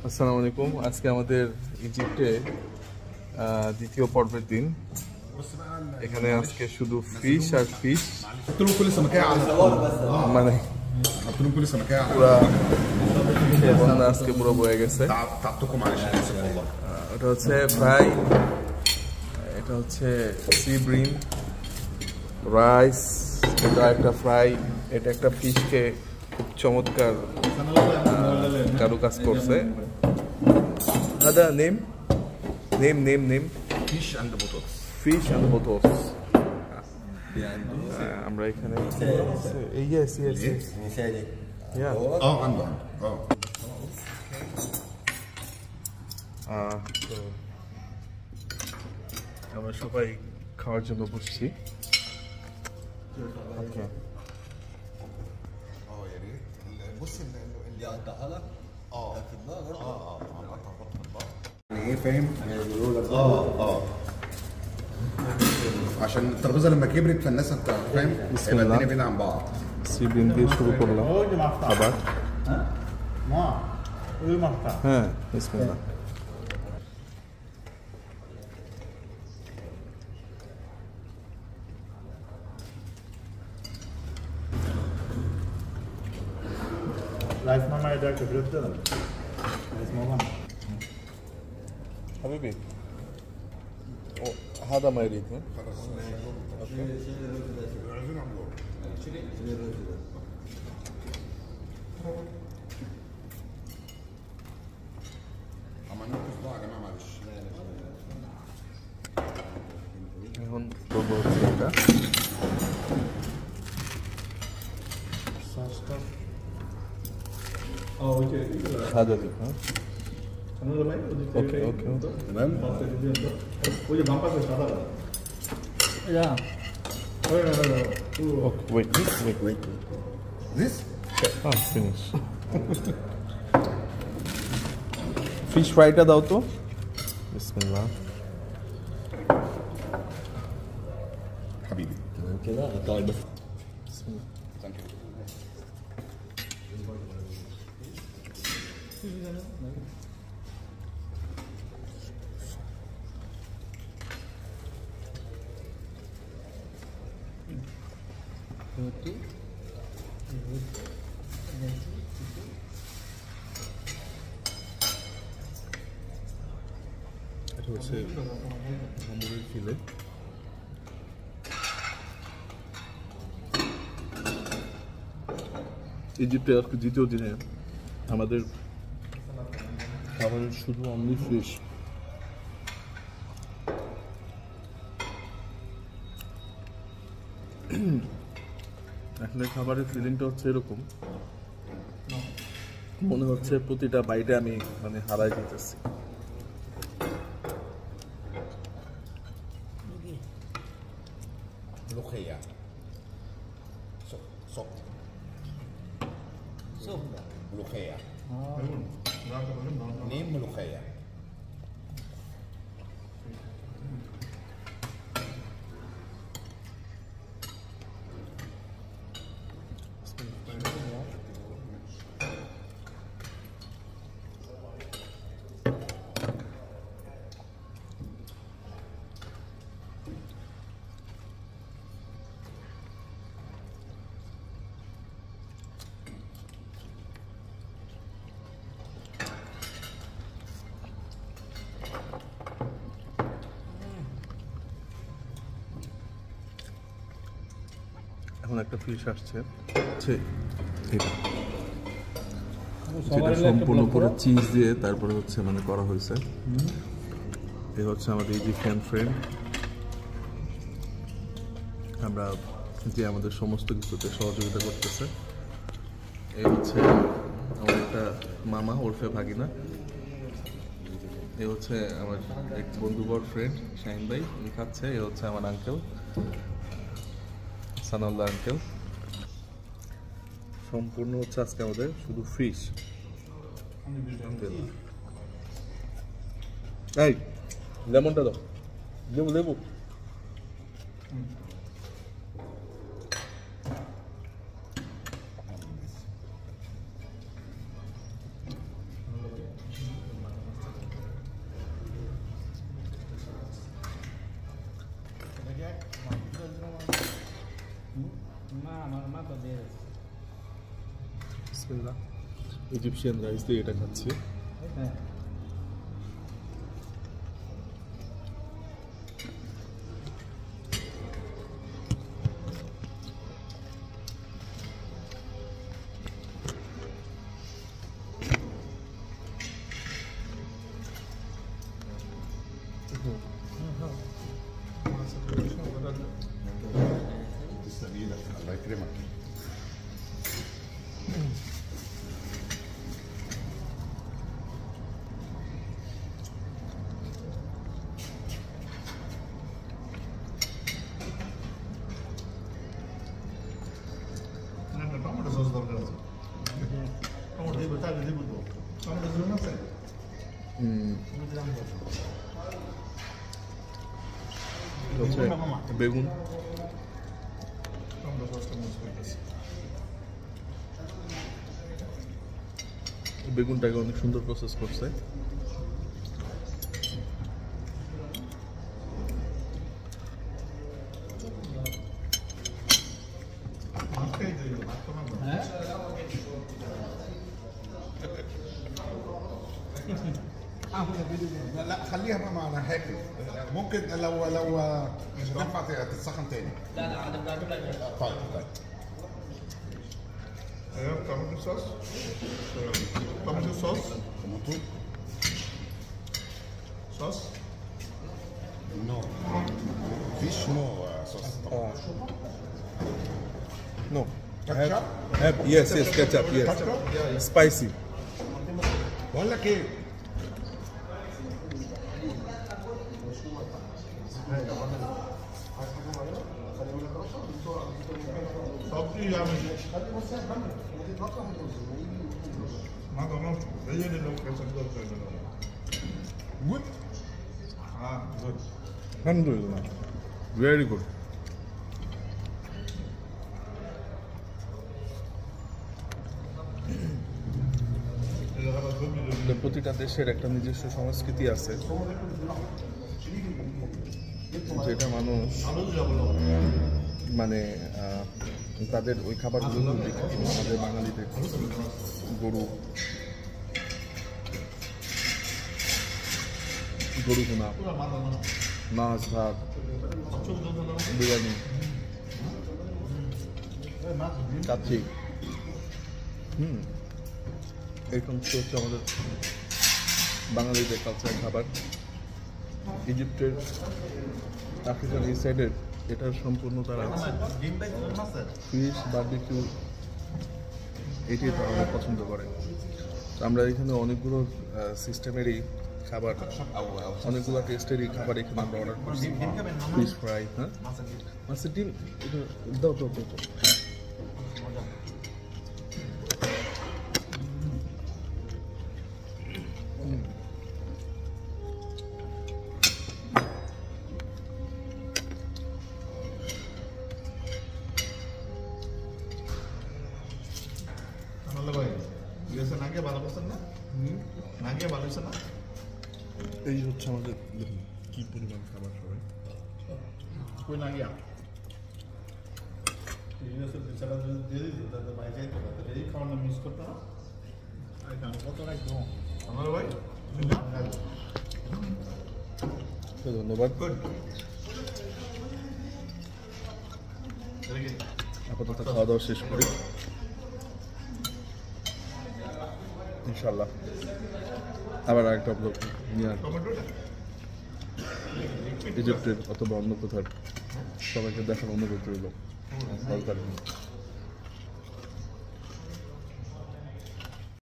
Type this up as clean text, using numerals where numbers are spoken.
আসসালামু আলাইকুম। আজকে আমাদের ইজিপ্টে দ্বিতীয় পর্বের দিন। এখানে আজকে শুধু ফিশ আর ফিশ, মানে পুরা আজকে পুরো বয়ে গেছে। এটা হচ্ছে ফ্রাই, এটা হচ্ছে সি ব্রিন, রাইস, এটা একটা ফ্রাই, এটা একটা ফিশকে খুব চমৎকার কারুকাজ করছে। দাদা name name name name Fish and potatoes. Fish and potatoes. আমরা এখানে yes yeah Oh, and one. Oh. তো আমরা সবাই খাওয়ার জন্য বসছি। ওকে يعني ايه فاهم؟ عشان الترابيزه لما كبرت فالناس انت فاهم هيبقى الدنيا بعيده عن بعض. সি ব্রিন দিয়ে শুরু করলাম আবার। হ্যাঁ বিসমিল্লাহ। Life Mama এটা একটা বিরক্ত না Life Mama حبيبي هذا ما يريد ها؟ اما نركز بقى يا جماعه معلش. এখন করবো হচ্ছে এটা هذا دي ها اوكي اوكي تمام؟ ওই যে বাম্পার সাদা اوكي wait This? finish ফিশ ফ্রাইটা দাও তো বিসমিল্লাহ। حبيبي. كده هتقعد بس Thank you. এটা হচ্ছে হামুরের ফিলে। ইজিপ্টে আজকে দ্বিতীয় দিনে আমাদের খাবারের শুধু অনলি ফিশ। আসলে খাবারের ফিলিংটা হচ্ছে এরকম, মনে হচ্ছে প্রতিটা বাইটে আমি মানে হারাই যেতেছি। ملوخيه. صوت ملوخيه. نيم ملوخيه. এখন একটা ফিশ আসছে, এটা যেটা সম্পূর্ণ করে চিজ দিয়ে তারপরে হচ্ছে মানে করা হয়েছে। এ হচ্ছে আমাদের ইজিপ্টিয়ান ফ্রেন্ড, আমরা যে আমাদের সমস্ত কিছুতে সহযোগিতা করতেছে। এই হচ্ছে আমার একটা মামা ওরফে ভাগিনা, এ হচ্ছে আমার এক বন্ধুবর ফ্রেন্ড শাহিন ভাই, উনি খাচ্ছে। এ হচ্ছে আমার আঙ্কেল সানাউল্লাহ আঙ্কেল। সম্পূর্ণ হচ্ছে আজকে আমাদের শুধু ফিশ। এই লেমনটা দাও, লেবু লেবু। বিসমিল্লাহ। ইজিপশিয়ান রাইস দিয়ে এটা খাচ্ছি। تسلم ايدك الله يكرمك. টমেটো সস দরকার আছে টমেটো দিব তাহলে দিব তো টমেটো দিব না স্যার হচ্ছে বেগুন, টমেটো সসটা মিক্স করতেছি বেগুনটাকে অনেক সুন্দর প্রসেস করছে। ভাত খাই দিই ভাত তো না لا لا خليها بقى معنا هيك ممكن لو مش هتنفع تتسخن تاني. لا لا انا بعمل لك طيب طيب. ايوه tomato sauce tomato sauce طماطم sauce نو فيش نو صوص طبعا. No. Ketchup? Yes, ketchup, yes. Spicy. بقول لك ايه সবজি আমি না তো না ভেজে দিল কেসন করতে হবে good হ্যাঁ গুড Alhamdulillah. Very good. প্রতিটা দেশের একটা নিজস্ব সংস্কৃতি আছে, যেটা মানুষ মানে তাদের ওই খাবারগুলো দেখে। আমাদের বাঙালিদের গরু ভুনা, মাছ ভাত, বিরিয়ানি, কাচ্চি, এই সমস্ত হচ্ছে আমাদের বাঙালিদের কালচার খাবার। ইজিপ্টের আফ্রিকান এই সাইডের এটার সম্পূর্ণ তারা ফিশ বারবিকিউ এটি তারা অনেক পছন্দ করে। তো আমরা এখানে অনেকগুলো সিস্টেমেরই খাবার, অনেকগুলো টেস্টেরই খাবার এখানে আমরা অর্ডার করছি। ফিশ ফ্রাই, হ্যাঁ মাছের ডিম, এটা দাও দাও দাও দাও। ভাই ইয়েছে না গিয়ে ভালো করছেন না না গিয়ে ভালো হয়েছে না এই হচ্ছে আমাদের, দেখুন কি পরিমাণ খাবার সবাই। কই না গিয়া ইউএসএ বিচারা যদি দিয়ে দিত তাহলে ভাই যাইতো না এই খাওয়ানো মিস করতো না আর গান কত রাখবো আমার ভাই ধন্যবাদ। গুড আপাতত খাওয়া দাওয়া শেষ করি, ইনশাল্লাহ আবার আরেকটা ব্লগ নিয়ে আসবো। টমেটোটা ইজিপ্টের অথবা অন্য কোথাও সবাইকে দেখার অনুরোধ রইল। ভালো থাকবেন।